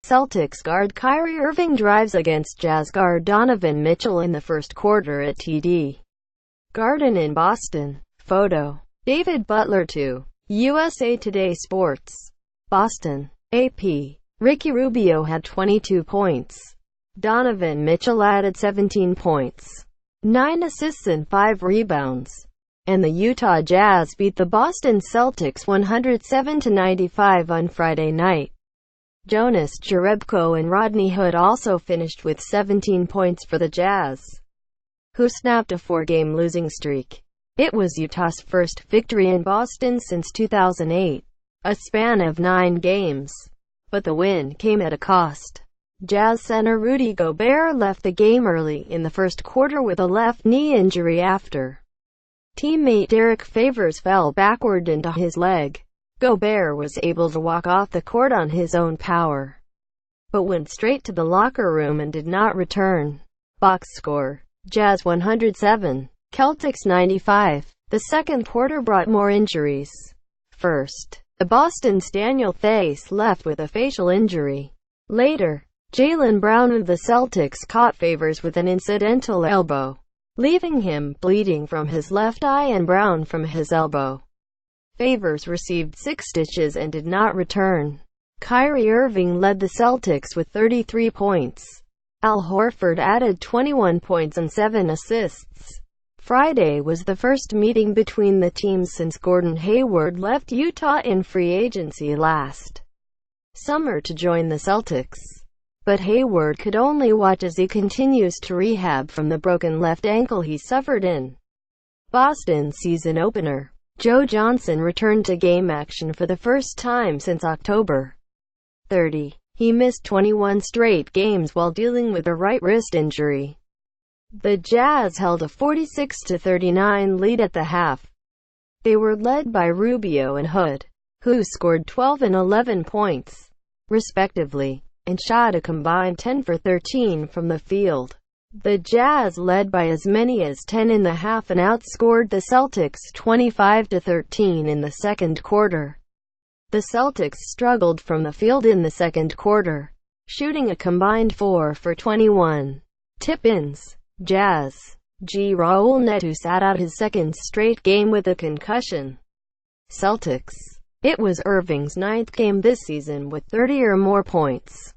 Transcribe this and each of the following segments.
Celtics guard Kyrie Irving drives against Jazz guard Donovan Mitchell in the first quarter at TD Garden in Boston. Photo: David Butler 2. USA Today Sports. Boston. AP. Ricky Rubio had 22 points. Donovan Mitchell added 17 points, 9 assists and 5 rebounds. And the Utah Jazz beat the Boston Celtics 107-95 on Friday night. Jonas Jerebko and Rodney Hood also finished with 17 points for the Jazz, who snapped a 4-game losing streak. It was Utah's first victory in Boston since 2008, a span of 9 games. But the win came at a cost. Jazz center Rudy Gobert left the game early in the first quarter with a left knee injury after teammate Derrick Favors fell backward into his leg. Gobert was able to walk off the court on his own power, but went straight to the locker room and did not return. Box score: Jazz 107, Celtics 95. The second quarter brought more injuries. First, the Boston's Daniel Theis left with a facial injury. Later, Jaylen Brown of the Celtics caught Favors with an incidental elbow, leaving him bleeding from his left eye and Brown from his elbow. Favors received 6 stitches and did not return. Kyrie Irving led the Celtics with 33 points. Al Horford added 21 points and 7 assists. Friday was the first meeting between the teams since Gordon Hayward left Utah in free agency last summer to join the Celtics. But Hayward could only watch as he continues to rehab from the broken left ankle he suffered in Boston's season opener. Joe Johnson returned to game action for the first time since October 30. He missed 21 straight games while dealing with a right wrist injury. The Jazz held a 46-39 lead at the half. They were led by Rubio and Hood, who scored 12 and 11 points, respectively, and shot a combined 10 for 13 from the field. The Jazz led by as many as 10 in the half and outscored the Celtics 25-13 in the second quarter. The Celtics struggled from the field in the second quarter, shooting a combined 4 for 21. Tip-ins. Jazz. G. Raul Neto sat out his second straight game with a concussion. Celtics. It was Irving's 9th game this season with 30 or more points.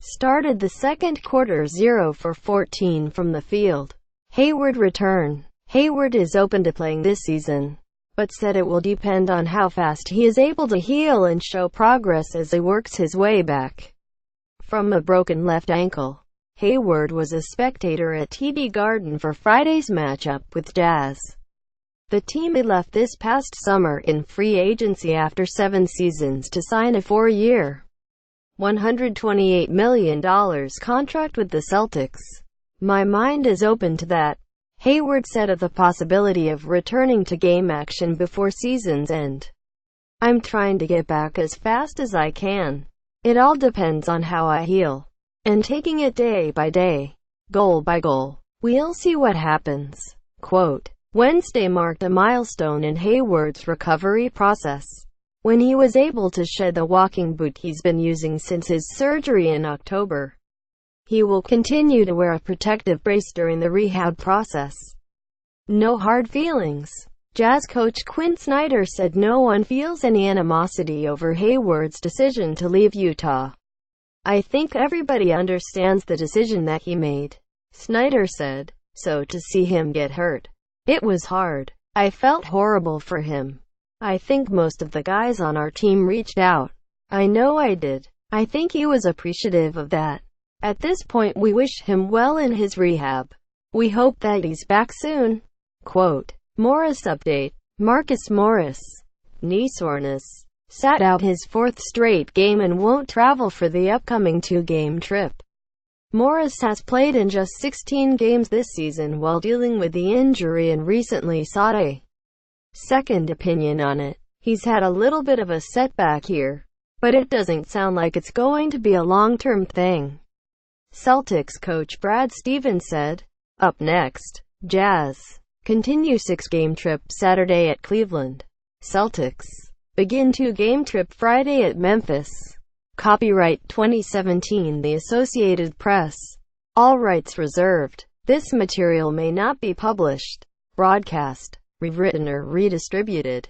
Started the second quarter 0 for 14 from the field. Hayward return. Hayward is open to playing this season, but said it will depend on how fast he is able to heal and show progress as he works his way back from a broken left ankle. Hayward was a spectator at TD Garden for Friday's matchup with Jazz. The team had left this past summer in free agency after 7 seasons to sign a 4-year, $128 million contract with the Celtics. "My mind is open to that," Hayward said of the possibility of returning to game action before season's end. "I'm trying to get back as fast as I can. It all depends on how I heal, and taking it day by day, goal by goal. We'll see what happens." Quote, Wednesday marked a milestone in Hayward's recovery process, when he was able to shed the walking boot he's been using since his surgery in October. He will continue to wear a protective brace during the rehab process. "No hard feelings." Jazz coach Quinn Snyder said no one feels any animosity over Hayward's decision to leave Utah. "I think everybody understands the decision that he made," Snyder said. "So to see him get hurt, it was hard. I felt horrible for him. I think most of the guys on our team reached out. I know I did. I think he was appreciative of that. At this point we wish him well in his rehab. We hope that he's back soon." Quote, Morris update. Marcus Morris, knee soreness, sat out his 4th straight game and won't travel for the upcoming 2-game trip. Morris has played in just 16 games this season while dealing with the injury and recently sought a second opinion on it. "He's had a little bit of a setback here, but it doesn't sound like it's going to be a long-term thing," Celtics coach Brad Stevens said. Up next, Jazz continue 6-game trip Saturday at Cleveland. Celtics begin two-game trip Friday at Memphis. Copyright 2017 The Associated Press. All rights reserved. This material may not be published, broadcast, rewritten or redistributed.